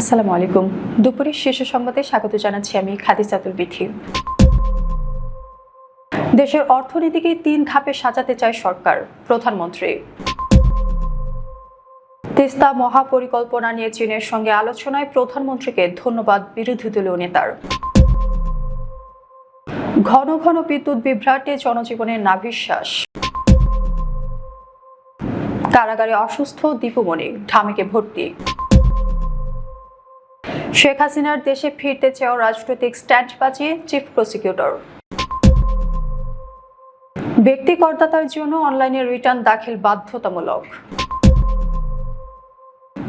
আসসালামু আলাইকুম। দুপুরের শীর্ষ সংবাদে স্বাগত জানাচ্ছি আমি খাদিজাতুল বিথি। দেশের অর্থনীতিকে 3 ধাপে সাজাতে চায় সরকার, প্রধানমন্ত্রী। তিস্তা মহাপরিকল্পনা নিয়ে চীনের সঙ্গে আলোচনায় প্রধানমন্ত্রীকে ধন্যবাদ বিরোধী দলীয় নেতার। ঘন ঘন বিদ্যুৎ বিভ্রাটে জনজীবনের নাভিশ্বাস। কারাগারে অসুস্থ দীপুমণি, ঢামেকে ভর্তি। শেখ হাসিনার দেশে ফিরতে চাওয়া রাজনৈতিক স্ট্যান্ড বাজিয়ে চিফ প্রসিকিউটর। ব্যক্তি করদাতার জন্য অনলাইনে রিটার্ন দাখিল বাধ্যতামূলক।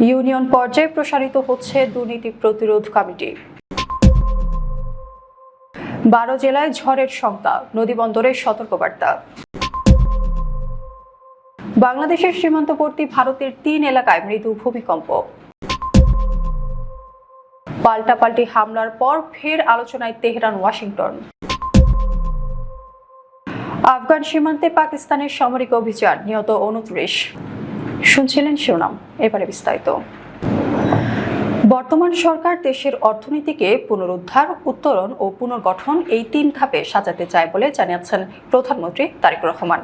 ইউনিয়ন পর্যায়ে প্রসারিত হচ্ছে দুর্নীতি প্রতিরোধ কমিটি। 12 জেলায় ঝড়ের শঙ্কা, নদীবন্দরে সতর্কবার্তা। বাংলাদেশের সীমান্তবর্তী ভারতের 3 এলাকায় মৃদু ভূমিকম্প। পাল্টাপাল্টি হামলার পর ফের আলোচনায় তেহরান ওয়াশিংটন। আফগান সীমান্তে পাকিস্তানের সামরিক অভিযান, নিহত 29। শুনছিলেন শিরোনাম, এবারে বিস্তারিত। বর্তমান সরকার দেশের অর্থনীতিকে পুনরুদ্ধার, উত্তরণ ও পুনর্গঠন এই 3 ধাপে সাজাতে চায় বলে জানিয়েছেন প্রধানমন্ত্রী তারেক রহমান।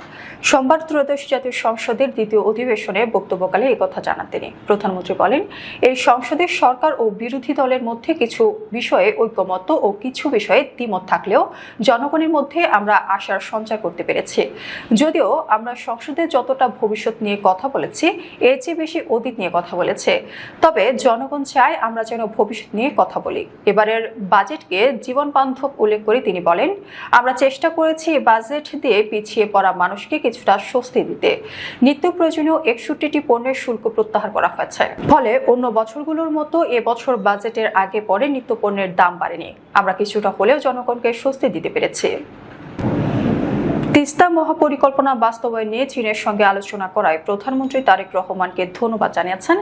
সোমবার ত্রয়োদশ জাতীয় সংসদের দ্বিতীয় অধিবেশনে বক্তব্যকালে একথা জানান তিনি। প্রধানমন্ত্রী বলেন, এই সংসদে সরকার ও বিরোধী দলের মধ্যে কিছু বিষয়ে ঐকমত্য ও কিছু বিষয়ে দ্বিমত থাকলেও জনগণের মধ্যে আমরা আশার সঞ্চার করতে পেরেছি। যদিও আমরা সংসদে যতটা ভবিষ্যৎ নিয়ে কথা বলেছি, এর চেয়ে বেশি অতীত নিয়ে কথা বলেছে, তবে জনগণ চায় আমরা যেন ভবিষ্যৎ নিয়ে কথা বলি। এবারের বাজেটকে জীবন বান্ধব উল্লেখ করে তিনি বলেন, আমরা চেষ্টা করেছি বাজেট দিয়ে পিছিয়ে পড়া মানুষকে কিছুটা স্বস্তি দিতে। নিত্য প্রয়োজনীয় 61টি পণ্যের শুল্ক প্রত্যাহার করা হয়েছে। ফলে অন্য বছরগুলোর মতো এবছর বাজেটের আগে পরে নিত্য পণ্যের দাম বাড়েনি। আমরা কিছুটা হলেও জনগণকে স্বস্তি দিতে পেরেছি। তিস্তা মহাপরিকল্পনা বাস্তবায়ন নিয়ে চীনের সঙ্গে আলোচনা করায় প্রধানমন্ত্রী তারেক রহমানকে ধন্যবাদ জানিয়েছেন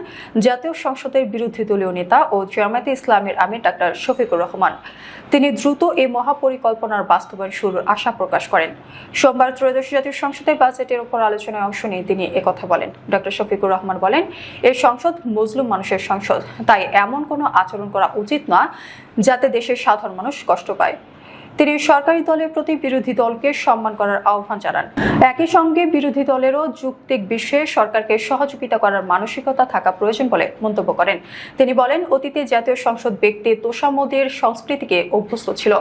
জাতীয় সংসদের বিরোধী দলীয় নেতা ও জামায়াতে ইসলামীর আমির ডাক্তার শফিকুর রহমান। তিনি দ্রুত এই মহাপরিকল্পনার বাস্তবায়ন শুরুর আশা প্রকাশ করেন। সোমবার ত্রয়োদশ জাতীয় সংসদের বাজেটের উপর আলোচনায় অংশ নিয়ে তিনি একথা বলেন। ডক্টর শফিকুর রহমান বলেন, এই সংসদ মজলুম মানুষের সংসদ, তাই এমন কোনো আচরণ করা উচিত না যাতে দেশের সাধারণ মানুষ কষ্ট পায়। তিনি সরকারি দলের প্রতি বিরোধী দলকে সম্মান করার আহ্বান জানান। একই সঙ্গে বিরোধী দলেরও যৌক্তিক বিষয়ে সরকারকে সহযোগিতা করার মানসিকতা থাকা প্রয়োজন বলে মন্তব্য করেন। তিনি বলেন, অতীতে জাতীয় সংসদ ব্যক্তি তোষামোদের সংস্কৃতিকে অভ্যস্ত ছিল।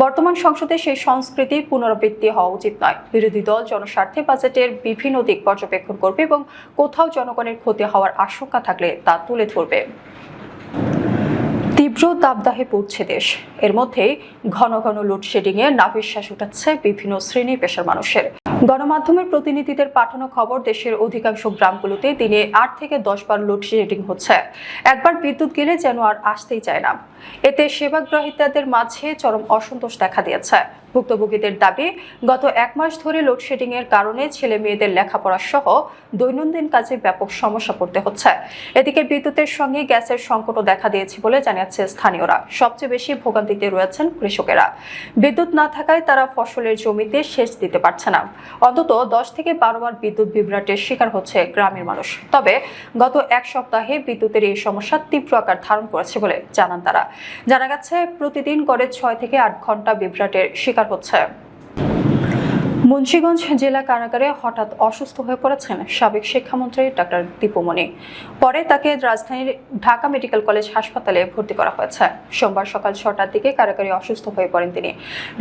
বর্তমান সংসদে সেই সংস্কৃতির পুনরাবৃত্তি হওয়া উচিত নয়। বিরোধী দল জনস্বার্থে বাজেটের বিভিন্ন দিক পর্যবেক্ষণ করবে এবং কোথাও জনগণের ক্ষতি হওয়ার আশঙ্কা থাকলে তা তুলে ধরবে। তীব্র দাবদাহে পড়ছে দেশ। এর মধ্যে ঘন ঘন লোডশেডিংয়ে নাভিশ্বাস উঠাচ্ছে বিভিন্ন শ্রেণী পেশার মানুষের। গণমাধ্যমের প্রতিনিধিদের পাঠানো খবর, দেশের অধিকাংশ গ্রামগুলোতে দিনে 8 থেকে 10 বার লোডশেডিং হচ্ছে। একবার বিদ্যুৎ গেলে যেন আর আসতেই চায় না। এতে সেবাগ্রাহীদের মাঝে চরম অসন্তোষ দেখা দিয়েছে। ভুক্তভোগীদের দাবি, গত 1 মাস ধরে লোডশেডিং এর কারণে ছেলে মেয়েদের লেখাপড়া সহ দৈনন্দিন কাজে ব্যাপক সমস্যা পড়তে হচ্ছে। এদিকে বিদ্যুতের সঙ্গে গ্যাসের সংকটও দেখা দিয়েছে বলে জানিয়েছে স্থানীয়রা। সবচেয়ে বেশি ভোগান্তিতে রয়েছেন কৃষকেরা। বিদ্যুৎ না থাকায় তারা ফসলের জমিতে সেচ দিতে পারছে না। অন্তত 10 থেকে 12 বার বিদ্যুৎ বিভ্রাটের শিকার হচ্ছে গ্রামের মানুষ। তবে গত 1 সপ্তাহে বিদ্যুতের এই সমস্যা তীব্র আকার ধারণ করেছে বলে জানান তারা। জানা গেছে, প্রতিদিন গড়ে 6 থেকে 8 ঘন্টা বিভ্রাটের শিকার হচ্ছে। মুন্সিগঞ্জ জেলা কারাগারে হঠাৎ অসুস্থ হয়ে পড়েছেন সাবেক শিক্ষামন্ত্রী ডাক্তার দীপুমণি। পরে তাকে রাজধানীর ঢাকা মেডিকেল কলেজ হাসপাতালে ভর্তি করা হয়েছে। সোমবার সকাল 6টার দিকে কারাগারে অসুস্থ হয়ে পড়েন তিনি।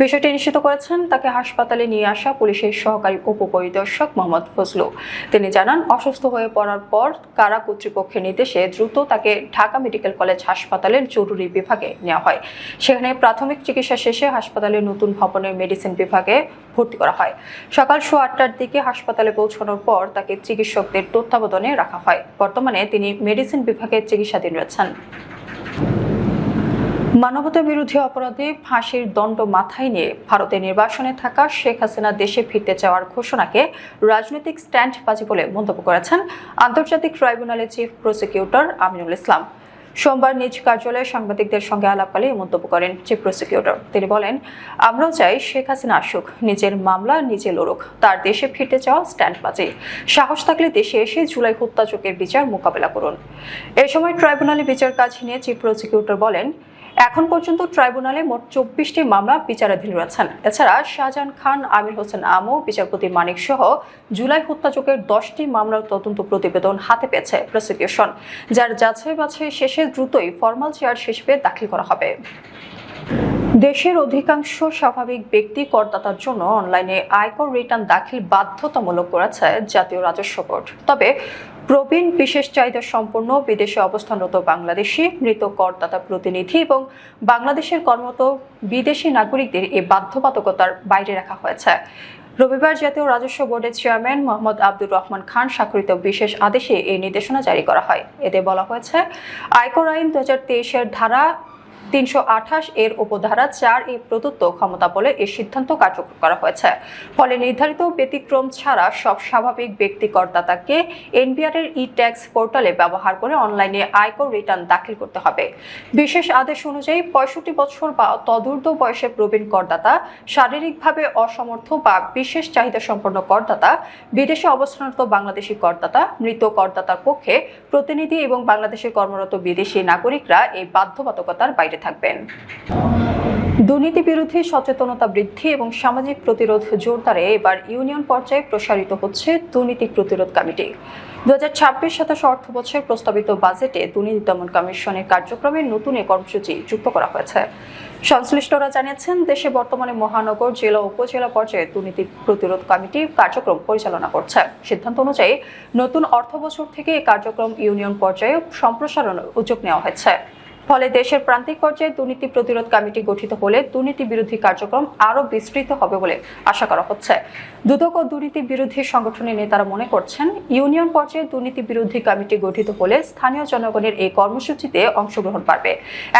বিষয়টি নিশ্চিত করেছেন তাকে হাসপাতালে নিয়ে আসা পুলিশের সহকারী উপপরিদর্শক মোহাম্মদ ফজলু। তিনি জানান, অসুস্থ হয়ে পড়ার পর কারা কর্তৃপক্ষের নির্দেশে দ্রুত তাকে ঢাকা মেডিকেল কলেজ হাসপাতালের জরুরি বিভাগে নেওয়া হয়। সেখানে প্রাথমিক চিকিৎসা শেষে হাসপাতালের নতুন ভবনের মেডিসিন বিভাগে ভর্তি করা হয়। সকাল 8টার দিকে হাসপাতালে পৌঁছানোর পর তাকে চিকিৎসকদের তত্ত্বাবধানে রাখা হয়। বর্তমানে তিনি মেডিসিন বিভাগে চিকিৎসাধীন রয়েছেন। মানবতা বিরোধী অপরাধে ফাঁসির দণ্ড মাথায় নিয়ে ভারতে নির্বাসনে থাকা শেখ হাসিনা দেশে ফিরতে চাওয়ার ঘোষণাকে রাজনৈতিক স্ট্যান্ড বাজি বলে মন্তব্য করেছেন আন্তর্জাতিক ট্রাইব্যুনালের চিফ প্রসিকিউটর আমিনুল ইসলাম। সোমবার নিজ কার্যালয়ে সাংবাদিকদের সঙ্গে আলাপকালে এই মন্তব্য করেন চিফ প্রসিকিউটর। তিনি বলেন, আমরাও চাই শেখ হাসিনা আসুক, নিজের মামলা নিজে লড়ুক, তার দেশে ফিরতে চাওয়া স্ট্যান্ডবাজি। সাহস থাকলে দেশে এসে জুলাই হত্যাযজ্ঞের বিচার মোকাবেলা করুন। এ সময় ট্রাইব্যুনালে বিচার কাজ নিয়ে চিফ প্রসিকিউটর বলেন, এখন পর্যন্ত ট্রাইব্যুনালে মোট 24টি মামলা বিচারাধীন রয়েছেন। এছাড়া শাহজাহান খান, আমির হোসেন আমু, বিচারপতি মানিক সহ জুলাই হত্যাযজ্ঞের 10টি মামলার তদন্ত প্রতিবেদন হাতে পেয়েছে প্রসিকিউশন, যার যাচাই বাছাই শেষে দ্রুতই ফরমাল চার্জ হিসেবে দাখিল করা হবে। দেশের অধিকাংশ স্বাভাবিক ব্যক্তি করদাতার জন্য অনলাইনে আয়কর রিটার্ন দাখিল বাধ্যতামূলক করেছে জাতীয় রাজস্ব বোর্ড। তবে প্রবীণ, বিশেষ চাহিদা সম্পন্ন, বিদেশে অবস্থানরত বাংলাদেশি, মৃত করদাতা প্রতিনিধি এবং বাংলাদেশের কর্মরত বিদেশি নাগরিকদের এই বাধ্যবাধকতার বাইরে রাখা হয়েছে। রবিবার জাতীয় রাজস্ব বোর্ডের চেয়ারম্যান মোহাম্মদ আব্দুর রহমান খান স্বাক্ষরিত বিশেষ আদেশে এই নির্দেশনা জারি করা হয়। এতে বলা হয়েছে, আয়কর আইন 2023-এর ধারা 328 এর উপধারা 4 এ প্রদত্ত ক্ষমতা বলে এই সিদ্ধান্ত কার্যকর করা হয়েছে। ফলে নির্ধারিত ব্যতিক্রম ছাড়া সব স্বাভাবিক ব্যক্তি করদাতাকে এনবিআর এর ই-ট্যাক্স পোর্টালে ব্যবহার করে অনলাইনে আয়কর রিটার্ন দাখিল করতে হবে। বিশেষ আদেশ অনুযায়ী 65 বছর বা তদূর্ধ্ব বয়সের প্রবীণ করদাতা, শারীরিকভাবে অসমর্থ বা বিশেষ চাহিদা সম্পন্ন করদাতা, বিদেশে অবস্থানরত বাংলাদেশি করদাতা, মৃত করদাতার পক্ষে প্রতিনিধি এবং বাংলাদেশে কর্মরত বিদেশি নাগরিকরা এই বাধ্যবাধকতার বাইরে থাকবেন। দুর্নীতি বিরোধী সচেতনতা বৃদ্ধি এবং সামাজিক প্রতিরোধ জোরদারে এবার ইউনিয়ন পর্যায়ে প্রসারিত হচ্ছে দুর্নীতি প্রতিরোধ কমিটি। 2026-27 অর্থবছরের প্রস্তাবিত বাজেটে দুর্নীতি দমন কমিশনের কার্যক্রমে নতুন এ কর্মসূচি যুক্ত করা হয়েছে। সংশ্লিষ্টরা জানিয়েছেন, দেশে বর্তমানে মহানগর, জেলা, উপজেলা পর্যায়ে দুর্নীতি প্রতিরোধ কমিটি কার্যক্রম পরিচালনা করছে। সিদ্ধান্ত অনুযায়ী নতুন অর্থবছর থেকে এই কার্যক্রম ইউনিয়ন পর্যায়ে সম্প্রসারণের উদ্যোগ নেওয়া হয়েছে। ফলে দেশের প্রান্তিক পর্যায়ে দুর্নীতি প্রতিরোধ কমিটি গঠিত হলে দুর্নীতি বিরোধী কার্যক্রম আরও বিস্তৃত হবে বলে আশা করা হচ্ছে। দুদক ও দুর্নীতি বিরোধী সংগঠনের নেতারা মনে করছেন, ইউনিয়ন পর্যায়ে দুর্নীতি বিরোধী কমিটি গঠিত হলে স্থানীয় জনগণের এই কর্মসূচিতে অংশগ্রহণ বাড়বে।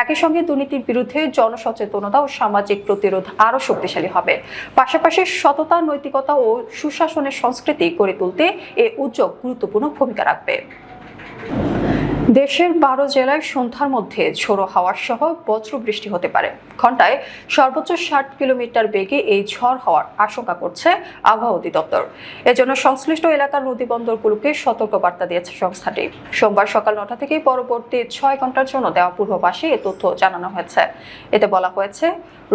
একই সঙ্গে দুর্নীতির বিরুদ্ধে জনসচেতনতা ও সামাজিক প্রতিরোধ আরও শক্তিশালী হবে। পাশাপাশি সততা, নৈতিকতা ও সুশাসনের সংস্কৃতি গড়ে তুলতে এই উদ্যোগ গুরুত্বপূর্ণ ভূমিকা রাখবে। দেশের 12 জেলায় সন্ধ্যার মধ্যে ঝোড়ো হাওয়া সহ বজ্র বৃষ্টি হতে পারে। ঘন্টায় সর্বোচ্চ 60 কিলোমিটার বেগে এই ঝড় হওয়ার আশঙ্কা করছে আবহাওয়া অধিদপ্তর। এজন্য সংশ্লিষ্ট এলাকার নদীবন্দরগুলোকে সতর্কবার্তা দিয়েছে সংস্থাটি। সোমবার সকাল 9টা থেকে পরবর্তী 6 ঘন্টার জন্য দেওয়া পূর্বাভাসে এ তথ্য জানানো হয়েছে। এতে বলা হয়েছে,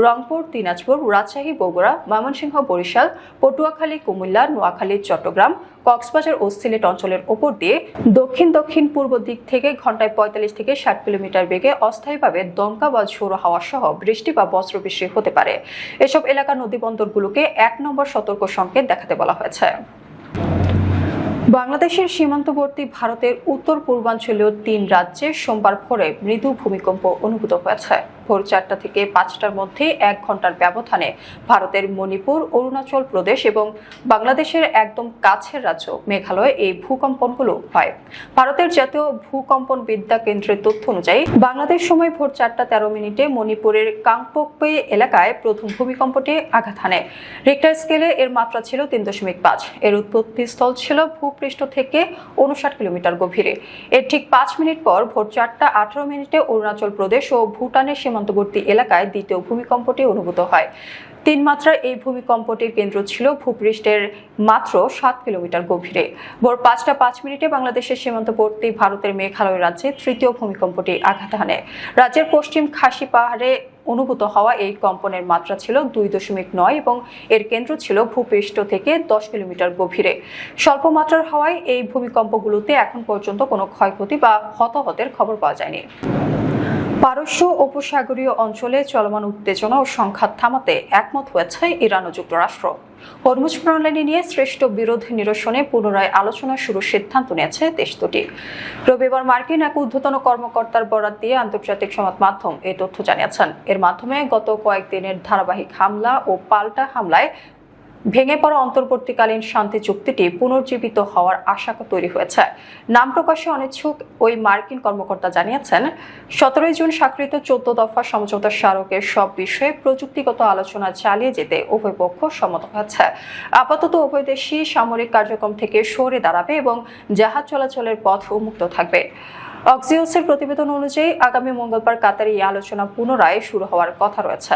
রংপুর, দিনাজপুর, রাজশাহী, বগুড়া, ময়মনসিংহ, বরিশাল, পটুয়াখালী, কুমিল্লা, নোয়াখালী, চট্টগ্রাম, কক্সবাজার ও সিলেট অঞ্চলের ওপর দিয়ে দক্ষিণ পূর্ব দিক থেকে ঘন্টায় 45 থেকে 60 কিলোমিটার বেগে অস্থায়ীভাবে দমকা বা ঝোড়ো হাওয়া সহ বৃষ্টি বা বজ্রবৃষ্টি হতে পারে। এসব এলাকার নদীবন্দরগুলোকে 1 নম্বর সতর্ক সংকেত দেখাতে বলা হয়েছে। বাংলাদেশের সীমান্তবর্তী ভারতের উত্তর পূর্বাঞ্চলীয় 3 রাজ্যে সোমবার ভোরে মৃদু ভূমিকম্প অনুভূত হয়েছে। ভোর 4টা থেকে 5টার মধ্যে 1 ঘন্টার ব্যবধানে ভারতের মণিপুর, অরুণাচল প্রদেশ এবং বাংলাদেশের একদম কাছের রাজ্য মেঘালয়ে এই ভূকম্পনগুলো হয়। ভারতের জাতীয় ভূকম্পন বিদ্যা কেন্দ্রের তথ্য অনুযায়ী বাংলাদেশ সময় ভোর 4টা 13 মিনিটে মণিপুরের কাংপোকপে এলাকায় প্রথম ভূমিকম্পটি আঘাত হানে। রিক্টার স্কেলে এর মাত্রা ছিল 3.5। এর উৎপত্তিস্থল ছিল ভূপৃষ্ঠ থেকে 59 কিলোমিটার গভীরে। এর ঠিক 5 মিনিট পর ভোর 4টা 18 মিনিটে অরুণাচল প্রদেশ ও ভুটানের সীমান্তবর্তী এলাকায় দ্বিতীয় ভূমিকম্পটি অনুভূত হয়। 3 মাত্রার এই ভূমিকম্পটির কেন্দ্র ছিল ভূপৃষ্ঠের মাত্র 7 কিলোমিটার গভীরে। ভোর 5টা 5 মিনিটে বাংলাদেশের সীমান্তবর্তী ভারতের মেঘালয় রাজ্যে তৃতীয় ভূমিকম্পটি আঘাত হানে। রাজ্যের পশ্চিম খাসি পাহাড়ে অনুভূত হওয়া এই কম্পনের মাত্রা ছিল 2.9 এবং এর কেন্দ্র ছিল ভূপৃষ্ঠ থেকে 10 কিলোমিটার গভীরে। স্বল্প মাত্রার হওয়ায় এই ভূমিকম্পগুলোতে এখন পর্যন্ত কোনো ক্ষয়ক্ষতি বা হতাহতের খবর পাওয়া যায়নি। পারস্য উপসাগরীয় অঞ্চলে চলমান উত্তেজনা ও সংঘাত থামাতে একমত হয়েছে ইরান ও যুক্তরাষ্ট্র। হরমুজ প্রণালী নিয়ে সৃষ্ট বিরোধ নিরসনে পুনরায় আলোচনা শুরুর সিদ্ধান্ত নিয়েছে দেশ দুটি। রবিবার মার্কিন এক ঊর্ধ্বতন কর্মকর্তার বরাত দিয়ে আন্তর্জাতিক সংবাদ মাধ্যম এই তথ্য জানিয়েছেন। এর মাধ্যমে গত কয়েকদিনের ধারাবাহিক হামলা ও পাল্টা হামলায় ভেঙে পড়া অন্তর্বর্তীকালীন শান্তি চুক্তিটি পুনর্জীবিত হওয়ার আশা তৈরি হয়েছে। নাম প্রকাশে অনিচ্ছুক ওই মার্কিন কর্মকর্তা জানিয়েছেন, 17 জুন স্বাক্ষরিত 14 দফা সমঝোতা স্মারকের সব বিষয়ে প্রযুক্তিগত আলোচনা চালিয়ে যেতে উভয় পক্ষ সম্মত হয়েছে। আপাতত উভয় দেশই সামরিক কার্যক্রম থেকে সরে দাঁড়াবে এবং জাহাজ চলাচলের পথ উন্মুক্ত থাকবে। অক্সিওসের প্রতিবেদন অনুযায়ী আগামী মঙ্গলবার কাতারে এই আলোচনা পুনরায় শুরু হওয়ার কথা রয়েছে।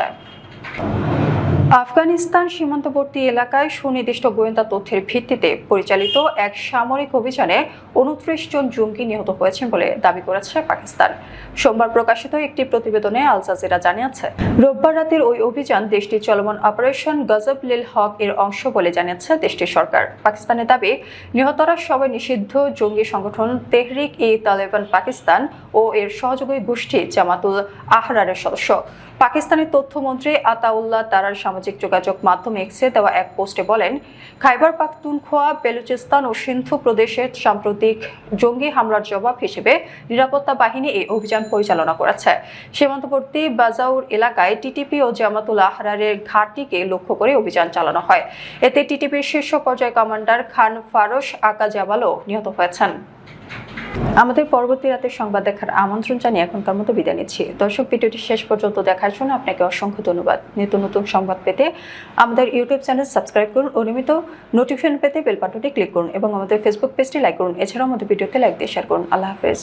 আফগানিস্তান সীমান্তবর্তী এলাকায় সুনির্দিষ্ট গোয়েন্দা তথ্যের ভিত্তিতে পরিচালিত এক সামরিক অভিযানে 29 জন জঙ্গি নিহত হয়েছেন বলে দাবি করেছে পাকিস্তান। সোমবার প্রকাশিত একটি প্রতিবেদনে আল জাজিরা জানিয়েছে, রোববার রাতের ওই অভিযান দেশটির চলমান অপারেশন গজব লিল হক এর অংশ বলে জানিয়েছে দেশটির সরকার। পাকিস্তানের দাবি, নিহতরা সবাই নিষিদ্ধ জঙ্গি সংগঠন তেহরিক ই তালেবান পাকিস্তান ও এর সহযোগী গোষ্ঠী জামাতুল আহরারের সদস্য। পাকিস্তানের তথ্যমন্ত্রী আতাউল্লাহ তারার সামাজিক যোগাযোগ মাধ্যম এক্সে দেওয়া এক পোস্টে বলেন, খাইবার পাখতুনখোয়া, বেলুচিস্তান ও সিন্ধু প্রদেশে সাম্প্রতিক জঙ্গি হামলার জবাব হিসেবে নিরাপত্তা বাহিনী এই অভিযান পরিচালনা করেছে। সীমান্তবর্তী বাজাউর এলাকায় টিটিপি ও জামাতুল আহরারের ঘাঁটিকে লক্ষ্য করে অভিযান চালানো হয়। এতে টিটিপির শীর্ষ পর্যায় কমান্ডার খান ফারোশ আকা জাবালও নিহত হয়েছেন। আমাদের পরবর্তী রাতের সংবাদ দেখার আমন্ত্রণ জানিয়ে এখনকার মতো বিদায় নিচ্ছি। দর্শক, ভিডিওটি শেষ পর্যন্ত দেখার জন্য আপনাকে অসংখ্য ধন্যবাদ। নিত্য নতুন সংবাদ পেতে আমাদের ইউটিউব চ্যানেল সাবস্ক্রাইব করুন ও নিয়মিত নোটিফিকেশন পেতে বেল বাটনটি ক্লিক করুন এবং আমাদের ফেসবুক পেজটি লাইক করুন। এছাড়াও আমাদের ভিডিওতে লাইক দিয়ে শেয়ার করুন। আল্লাহ হাফেজ।